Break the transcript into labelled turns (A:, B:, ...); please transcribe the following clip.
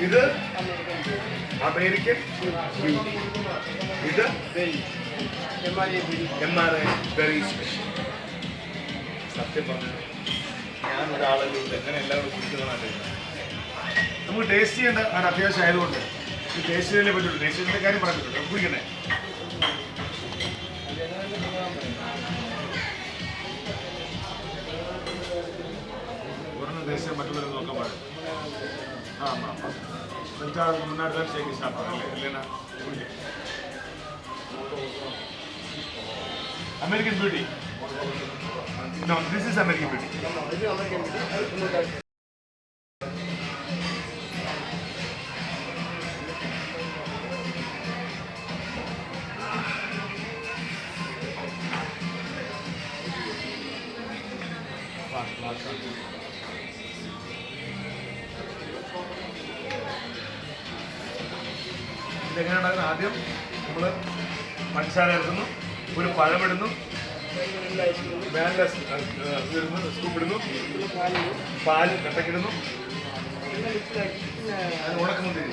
A: ഇത് American beauty, ഇത് MRA berry special. സത്യം പറഞ്ഞു ഞാൻ ഒരാളെങ്കിലും എങ്ങനെ എല്ലാവരും കുടിക്കുന്നതാണ്. നമുക്ക് ടേസ്റ്റ് ചെയ്യേണ്ട അത് അത്യാവശ്യം ആയതുകൊണ്ട് ഈ ടേസ്റ്റ് ചെയ്തേ പറ്റുള്ളൂ. ടേസ്റ്റ് ചെയ്തതിൻ്റെ കാര്യം പറയാൻ പറ്റുള്ളൂ. കുടിക്കണേ. ദേശം മറ്റുള്ളവരെ നോക്കാൻ പാടില്ല. മുന്നാടി தான் ஷேக் சாப்பிட்றாங்க இல்லைன்னா குடிக்க. American beauty. No, this is American beauty. ഇതെങ്ങനെയാണ്? ആദ്യം നമ്മൾ പഞ്ചസാര ഇടുന്നു, ഒരു പഴമിടുന്നു, വാനില ഇടുന്നു, സ്കൂപ്പ് ഇടുന്നു, പാല് കട്ടക്കിടുന്നു, അത് ഉണക്കുമുന്തിരി.